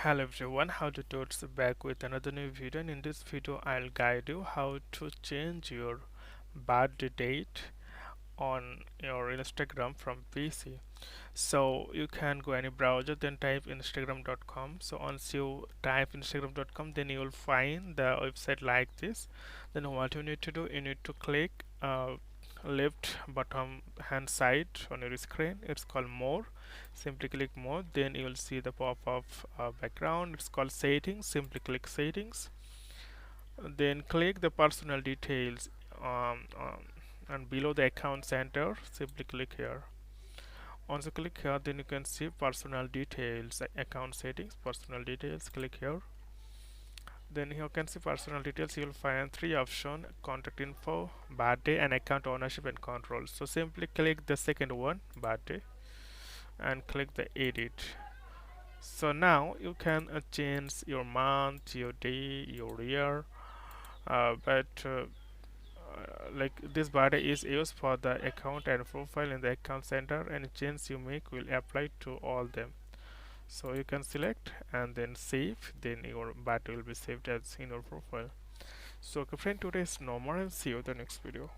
Hello everyone, how to Tuts back with another new video, and in this video I'll guide you how to change your birthday date on your Instagram from PC. So you can go any browser, then type instagram.com. So once you type instagram.com, then you will find the website like this. Then what you need to do, you need to click left bottom hand side on your screen. It's called more. Simply click more, then you will see the pop-up background. It's called settings. Simply click settings, then click the personal details, and below the account center simply click here. Once you click here, then you can see personal details, account settings, personal details. Click here, then you can see personal details. You will find three options: contact info, birthday, and account ownership and control. So simply click the second one, birthday, and click the edit. So now you can change your month, your day, your year, but like this birthday is used for the account and profile in the account center, and change you make will apply to all them. So you can select and then save, then your birthday will be saved as in your profile. So okay friend, today is no more, and see you in the next video.